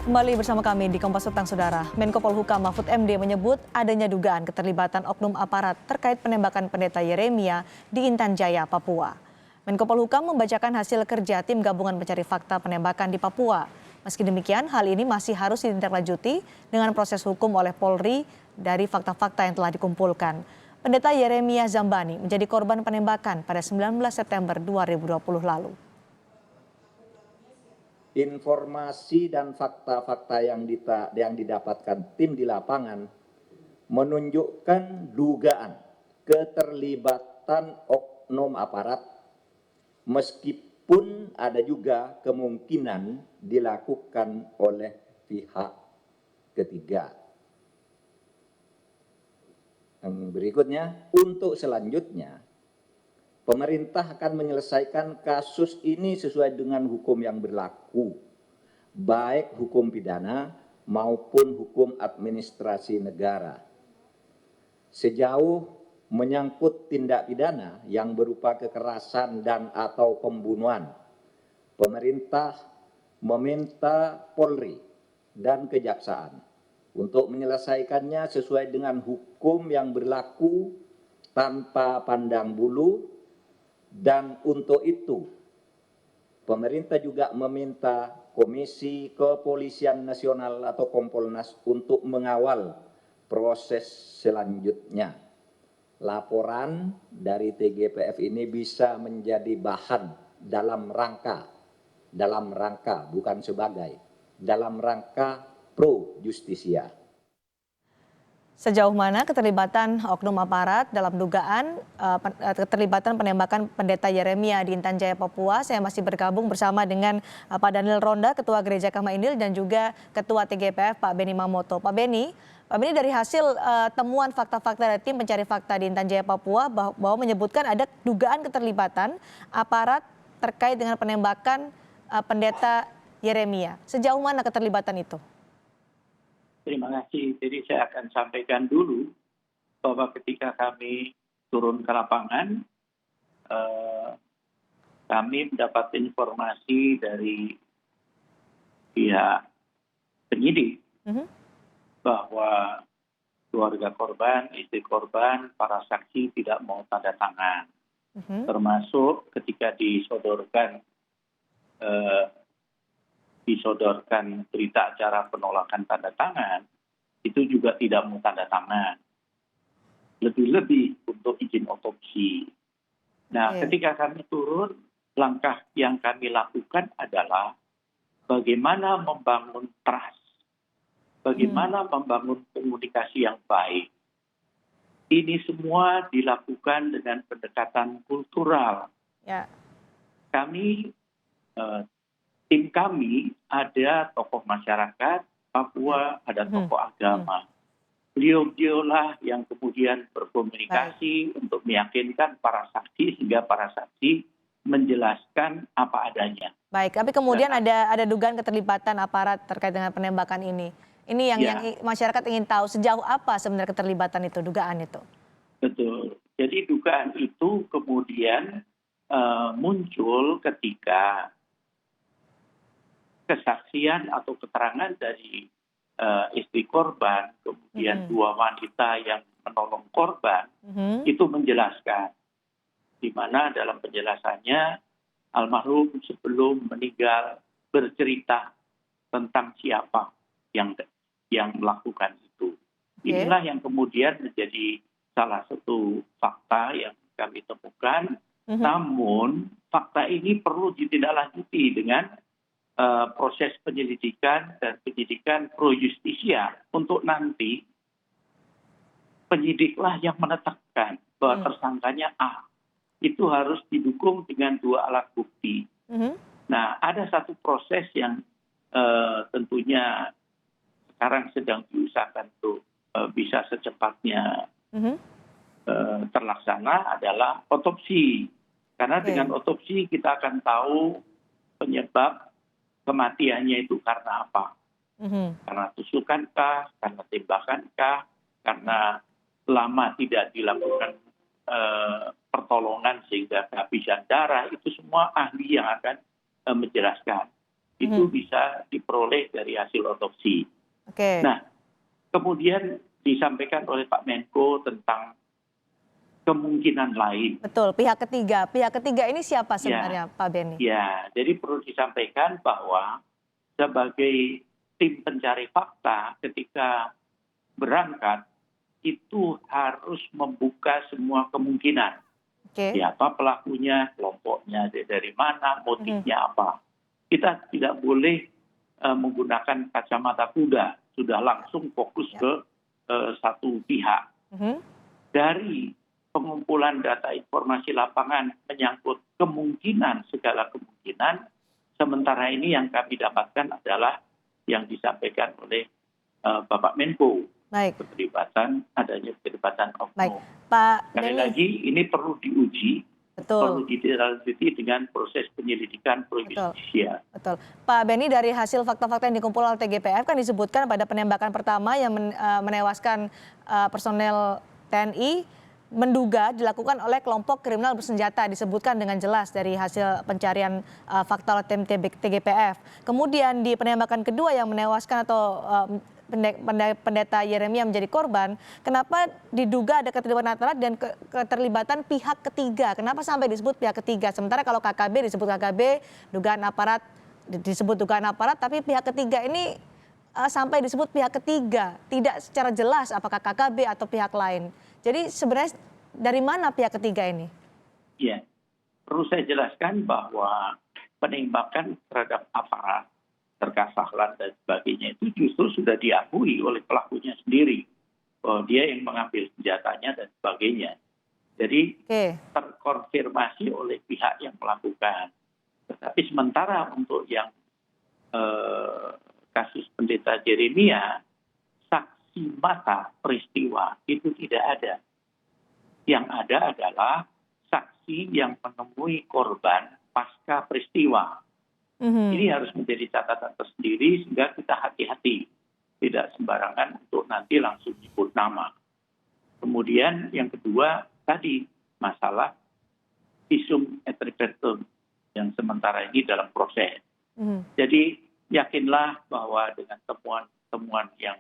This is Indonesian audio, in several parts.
Kembali bersama kami di Kompas Petang, Saudara. Menko Polhukam Mahfud MD menyebut adanya dugaan keterlibatan oknum aparat terkait penembakan pendeta Yeremia di Intan Jaya, Papua. Menko Polhukam membacakan hasil kerja tim gabungan pencari fakta penembakan di Papua. Meski demikian, hal ini masih harus ditindaklanjuti dengan proses hukum oleh Polri dari fakta-fakta yang telah dikumpulkan. Pendeta Yeremia Zambani menjadi korban penembakan pada 19 September 2020 lalu. Informasi dan fakta-fakta yang didapatkan tim di lapangan menunjukkan dugaan keterlibatan oknum aparat, meskipun ada juga kemungkinan dilakukan oleh pihak ketiga. Yang berikutnya, untuk selanjutnya, pemerintah akan menyelesaikan kasus ini sesuai dengan hukum yang berlaku, baik hukum pidana maupun hukum administrasi negara. Sejauh menyangkut tindak pidana yang berupa kekerasan dan atau pembunuhan, pemerintah meminta Polri dan Kejaksaan untuk menyelesaikannya sesuai dengan hukum yang berlaku tanpa pandang bulu. Dan untuk itu, pemerintah juga meminta Komisi Kepolisian Nasional atau Kompolnas untuk mengawal proses selanjutnya. Laporan dari TGPF ini bisa menjadi bahan dalam rangka bukan sebagai, dalam rangka pro justisia. Sejauh mana keterlibatan oknum aparat dalam dugaan keterlibatan penembakan pendeta Yeremia di Intan Jaya, Papua? Saya masih bergabung bersama dengan Pak Daniel Ronda, Ketua Gereja Kamainil, dan juga Ketua TGPF Pak Beni Mamoto. Pak Beni dari hasil temuan fakta-fakta dari tim pencari fakta di Intan Jaya, Papua bahwa menyebutkan ada dugaan keterlibatan aparat terkait dengan penembakan pendeta Yeremia. Sejauh mana keterlibatan itu? Terima kasih. Jadi saya akan sampaikan dulu bahwa ketika kami turun ke lapangan, kami mendapat informasi dari pihak penyidik bahwa keluarga korban, istri korban, para saksi tidak mau tanda tangan. Termasuk ketika disodorkan berita acara penolakan tanda tangan, itu juga tidak mau tanda tangan. Lebih-lebih untuk izin otopsi. Nah, ketika kami turun, langkah yang kami lakukan adalah bagaimana membangun trust, bagaimana membangun komunikasi yang baik. Ini semua dilakukan dengan pendekatan kultural. Tim kami ada tokoh masyarakat Papua, ada tokoh agama. Beliau-beliaulah yang kemudian berkomunikasi untuk meyakinkan para saksi sehingga para saksi menjelaskan apa adanya. Baik, tapi kemudian ada dugaan keterlibatan aparat terkait dengan penembakan ini. Ini yang masyarakat ingin tahu sejauh apa sebenarnya keterlibatan itu, dugaan itu. Betul. Jadi dugaan itu kemudian muncul ketika kesaksian atau keterangan dari istri korban, kemudian dua wanita yang menolong korban, itu menjelaskan. Di mana dalam penjelasannya, almarhum sebelum meninggal bercerita tentang siapa yang melakukan itu. Inilah yang kemudian menjadi salah satu fakta yang kami temukan. Namun, fakta ini perlu ditindaklanjuti dengan proses penyelidikan dan penyidikan pro justisia untuk nanti penyidiklah yang menetapkan bahwa tersangkanya A. Itu harus didukung dengan dua alat bukti. Nah, ada satu proses yang tentunya sekarang sedang diusahakan untuk bisa secepatnya terlaksana adalah otopsi. Karena dengan otopsi kita akan tahu penyebab kematiannya itu karena apa? Karena tusukankah, karena tembasankah, karena lama tidak dilakukan pertolongan sehingga kehabisan darah, itu semua ahli yang akan menjelaskan. itu bisa diperoleh dari hasil otopsi. Oke. Nah, kemudian disampaikan oleh Pak Menko tentang kemungkinan lain. Betul, pihak ketiga. Pihak ketiga ini siapa Ya, sebenarnya, Pak Beni? ya, jadi perlu disampaikan bahwa sebagai tim pencari fakta ketika berangkat itu harus membuka semua kemungkinan. Oke. Siapa pelakunya, kelompoknya dari mana, motifnya apa. Kita tidak boleh menggunakan kacamata kuda, sudah langsung fokus ke satu pihak. Dari pengumpulan data informasi lapangan menyangkut kemungkinan, segala kemungkinan, sementara ini yang kami dapatkan adalah yang disampaikan oleh Bapak Menko. Baik. Adanya keterlibatan oknum. Baik, Pak Sekali Beni. lagi ini perlu diuji, perlu Betul. ditindaklanjuti dengan proses penyelidikan pro justisia. Betul. Pak Beni, dari hasil fakta-fakta yang dikumpul oleh TGPF kan disebutkan pada penembakan pertama yang menewaskan personel TNI menduga dilakukan oleh kelompok kriminal bersenjata, disebutkan dengan jelas dari hasil pencarian fakta oleh tim TGPF. Kemudian di penembakan kedua yang menewaskan atau pendeta Yeremia menjadi korban, kenapa diduga ada keterlibatan aparat dan keterlibatan pihak ketiga? Kenapa sampai disebut pihak ketiga? Sementara kalau KKB disebut KKB, dugaan aparat disebut dugaan aparat, tapi pihak ketiga ini sampai disebut pihak ketiga, tidak secara jelas apakah KKB atau pihak lain. Jadi sebenarnya dari mana pihak ketiga ini? Ya, perlu saya jelaskan bahwa penembakan terhadap aparat, terkasahlan dan sebagainya itu justru sudah diakui oleh pelakunya sendiri. Bahwa dia yang mengambil senjatanya dan sebagainya. Jadi terkonfirmasi oleh pihak yang melakukan. Tetapi sementara untuk yang kasus pendeta Yeremia, saksi mata peristiwa itu tidak ada. Yang ada adalah saksi yang menemui korban pasca peristiwa. Ini harus menjadi catatan tersendiri sehingga kita hati-hati. Tidak sembarangan untuk nanti langsung sebut nama. Kemudian yang kedua tadi masalah visum et repertum yang sementara ini dalam proses. Jadi yakinlah bahwa dengan temuan yang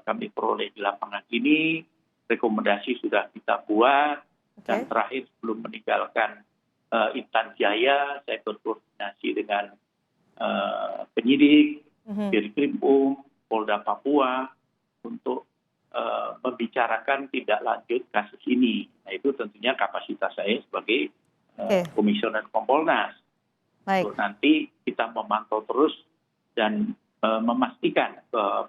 kami peroleh di lapangan ini, rekomendasi sudah kita buat, dan terakhir sebelum meninggalkan Intan Jaya, saya berkoordinasi dengan penyidik, Dirkrim Polda Papua untuk membicarakan tindak lanjut kasus ini. Nah itu tentunya kapasitas saya sebagai Komisioner Kompolnas. Untuk nanti kita memantau terus dan memastikan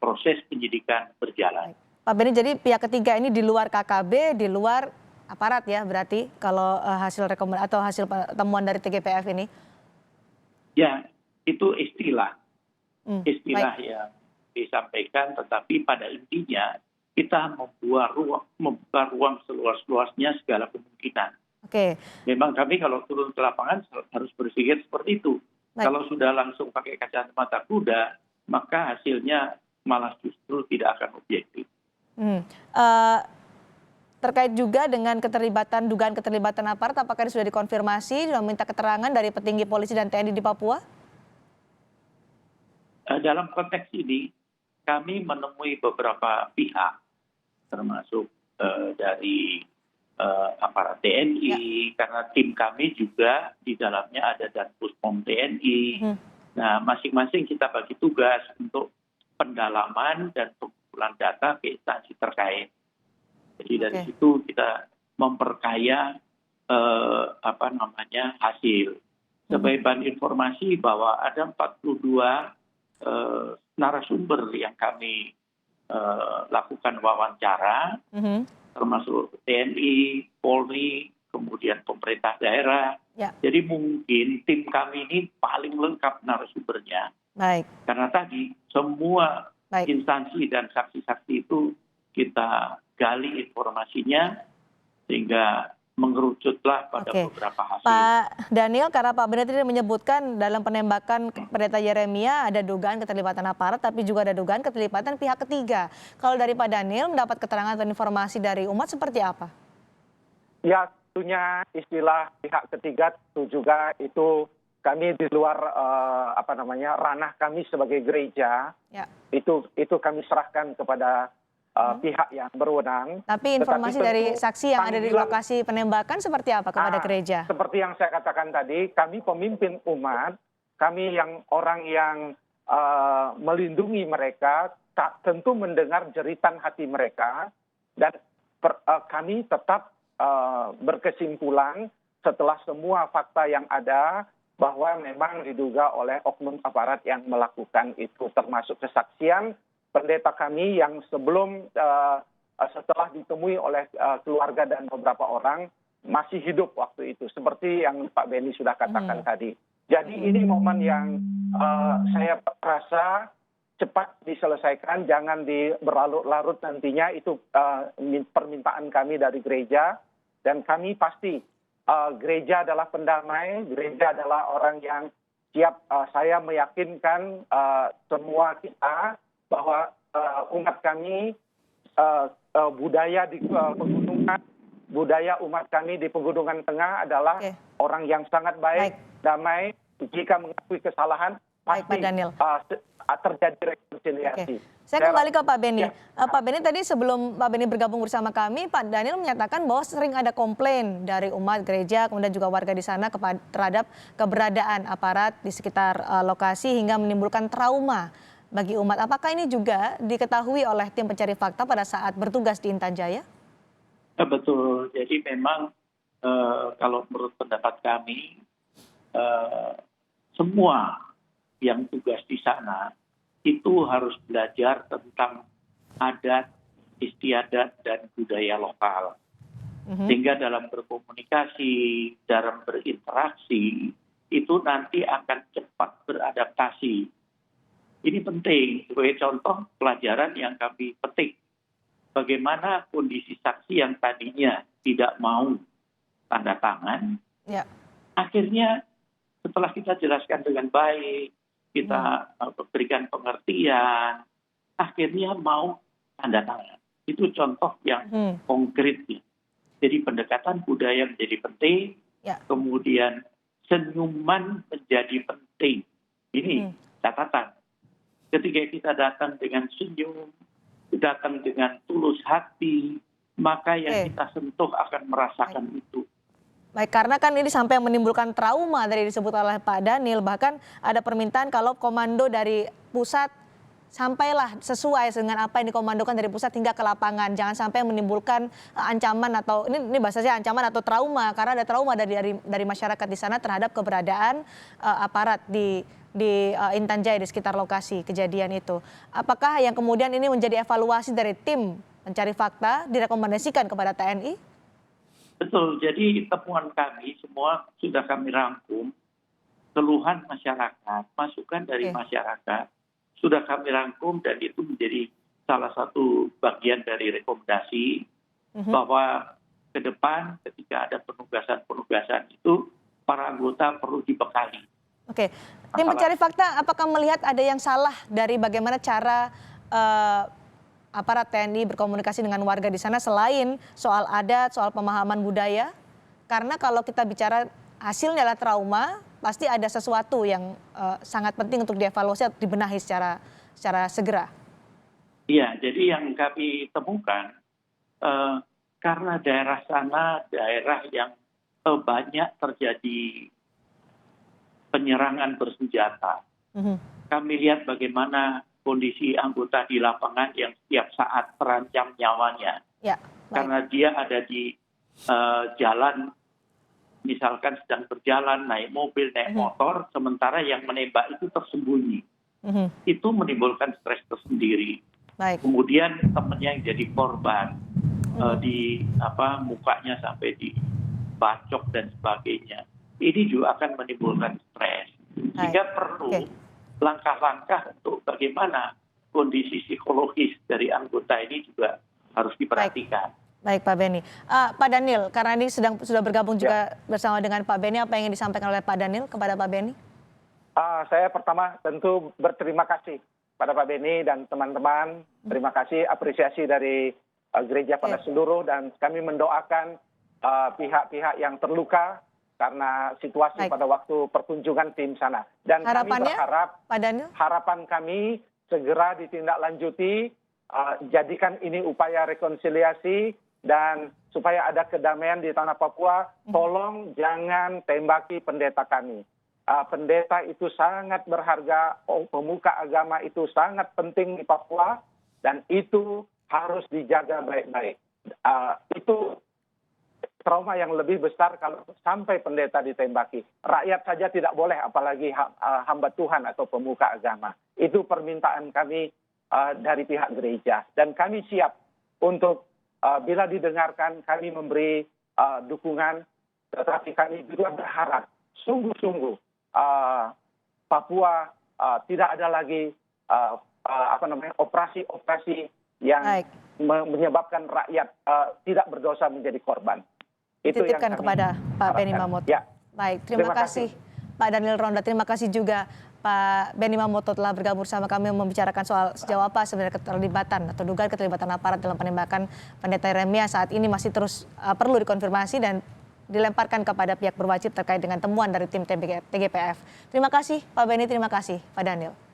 proses penyidikan berjalan. Pak Beni, jadi pihak ketiga ini di luar KKB, di luar aparat ya berarti kalau hasil rekomendasi atau hasil temuan dari TGPF ini? Ya, itu istilah yang disampaikan, tetapi pada intinya kita membuka ruang seluas-luasnya segala kemungkinan. Memang kami kalau turun ke lapangan harus berpikir seperti itu. Kalau sudah langsung pakai kacamata kuda, maka hasilnya malah justru tidak akan objektif. Terkait juga dengan dugaan keterlibatan aparat, apakah sudah dikonfirmasi dan meminta keterangan dari petinggi polisi dan TNI di Papua? Dalam konteks ini, kami menemui beberapa pihak, termasuk dari aparat TNI, karena tim kami juga di dalamnya ada Danpuspom TNI. Nah, masing-masing kita bagi tugas untuk pendalaman dan pengumpulan data ke instansi terkait. Jadi dari situ kita memperkaya hasil. Sebagai bahan informasi bahwa ada 42 narasumber yang kami lakukan wawancara, termasuk TNI, Polri, kemudian pemerintah daerah. Jadi mungkin tim kami ini paling lengkap narasumbernya. Karena tadi semua instansi dan saksi-saksi itu kita gali informasinya sehingga mengerucutlah pada beberapa hasil. Pak Daniel, karena Pak Beni tadi menyebutkan dalam penembakan pendeta Yeremia ada dugaan keterlibatan aparat, tapi juga ada dugaan keterlibatan pihak ketiga. Kalau dari Pak Daniel mendapat keterangan atau informasi dari umat seperti apa? Ya, tentunya istilah pihak ketiga itu juga itu kami di luar ranah kami sebagai gereja, Ya. itu kami serahkan kepada pihak yang berwenang. Tapi informasi Tetapi dari tentu saksi yang ada kami di bilang, lokasi penembakan seperti apa kepada gereja? seperti yang saya katakan tadi, kami pemimpin umat, kami yang orang yang melindungi mereka, tentu mendengar jeritan hati mereka, dan kami tetap berkesimpulan setelah semua fakta yang ada bahwa memang diduga oleh oknum aparat yang melakukan itu, termasuk kesaksian pendeta kami yang sebelum setelah ditemui oleh keluarga dan beberapa orang masih hidup waktu itu, seperti yang Pak Beni sudah katakan tadi. Jadi ini momen yang saya rasa cepat diselesaikan, jangan berlarut-larut nantinya. Itu permintaan kami dari gereja, dan kami pasti gereja adalah pendamai, gereja adalah orang yang siap. Saya meyakinkan semua kita bahwa umat kami, budaya di pegunungan, budaya umat kami di Pegunungan Tengah adalah orang yang sangat baik, damai. Jika mengakui kesalahan, pasti terjadi rekonsiliasi. Saya kembali ke Pak Beni. Pak Beni, tadi sebelum Pak Beni bergabung bersama kami, Pak Daniel menyatakan bahwa sering ada komplain dari umat gereja, kemudian juga warga di sana terhadap keberadaan aparat di sekitar lokasi hingga menimbulkan trauma bagi umat. Apakah ini juga diketahui oleh tim pencari fakta pada saat bertugas di Intan Jaya? Betul. Jadi memang kalau menurut pendapat kami, semua yang tugas di sana itu harus belajar tentang adat, istiadat, dan budaya lokal. Sehingga dalam berkomunikasi, dalam berinteraksi, itu nanti akan cepat beradaptasi. Ini penting, sebagai contoh pelajaran yang kami petik. Bagaimana kondisi saksi yang tadinya tidak mau tanda tangan, akhirnya setelah kita jelaskan dengan baik, kita berikan pengertian, akhirnya mau tanda tangan. Itu contoh yang konkretnya. Jadi pendekatan budaya menjadi penting, kemudian senyuman menjadi penting. Ini catatan. Ketika kita datang dengan senyum, datang dengan tulus hati, maka yang kita sentuh akan merasakan itu. Baik, karena kan ini sampai menimbulkan trauma tadi disebut oleh Pak Daniel, bahkan ada permintaan kalau komando dari pusat sampailah sesuai dengan apa yang dikomandokan dari pusat hingga ke lapangan, jangan sampai menimbulkan ancaman atau ini bahasanya ancaman atau trauma, karena ada trauma dari masyarakat di sana terhadap keberadaan aparat di Intan Jaya di sekitar lokasi kejadian itu. Apakah yang kemudian ini menjadi evaluasi dari tim pencari fakta direkomendasikan kepada TNI? Betul, jadi temuan kami semua sudah kami rangkum, keluhan masyarakat, masukan dari masyarakat, sudah kami rangkum, dan itu menjadi salah satu bagian dari rekomendasi bahwa ke depan ketika ada penugasan-penugasan itu, para anggota perlu dibekali. Oke, tim pencari fakta apakah melihat ada yang salah dari bagaimana cara aparat TNI berkomunikasi dengan warga di sana selain soal adat, soal pemahaman budaya? Karena kalau kita bicara hasilnya adalah trauma, pasti ada sesuatu yang sangat penting untuk dievaluasi atau dibenahi secara segera. Iya, jadi yang kami temukan, karena daerah sana daerah yang banyak terjadi penyerangan bersenjata. Kami lihat bagaimana kondisi anggota di lapangan yang setiap saat terancam nyawanya. Karena dia ada di jalan, misalkan sedang berjalan, naik mobil, naik motor, sementara yang menembak itu tersembunyi. Itu menimbulkan stres tersendiri. Kemudian temannya yang jadi korban, mukanya sampai dibacok dan sebagainya. Ini juga akan menimbulkan stres. Sehingga perlu langkah-langkah untuk bagaimana kondisi psikologis dari anggota ini juga harus diperhatikan. Baik Pak Beni. Pak Daniel, karena ini sudah bergabung juga bersama dengan Pak Beni, apa yang ingin disampaikan oleh Pak Daniel kepada Pak Beni? Saya pertama tentu berterima kasih pada Pak Beni dan teman-teman. Terima kasih, apresiasi dari gereja pada seluruh, dan kami mendoakan pihak-pihak yang terluka karena situasi Baik. pada waktu perkunjungan tim sana. Dan Harapannya, kami berharap, Pak Daniel? harapan kami segera ditindaklanjuti, jadikan ini upaya rekonsiliasi, dan supaya ada kedamaian di tanah Papua. Tolong jangan tembaki pendeta kami. Pendeta itu sangat berharga, pemuka agama itu sangat penting di Papua, dan itu harus dijaga baik-baik. Itu trauma yang lebih besar kalau sampai pendeta ditembaki. Rakyat saja tidak boleh, apalagi hamba Tuhan atau pemuka agama. Itu permintaan kami dari pihak gereja. Dan kami siap untuk bila didengarkan, kami memberi dukungan. Tetapi kami juga berharap sungguh-sungguh Papua tidak ada lagi operasi-operasi yang menyebabkan rakyat tidak berdosa menjadi korban. Itu yang Dititipkan kepada Pak Benny Mamoto. Ya. Baik, terima kasih Pak Daniel Ronda. Terima kasih juga Pak Benny Mamoto telah bergabung bersama kami membicarakan soal sejauh apa sebenarnya keterlibatan atau dugaan keterlibatan aparat dalam penembakan pendeta Yeremia saat ini masih terus perlu dikonfirmasi dan dilemparkan kepada pihak berwajib terkait dengan temuan dari tim TGPF. Terima kasih Pak Benny, terima kasih Pak Daniel.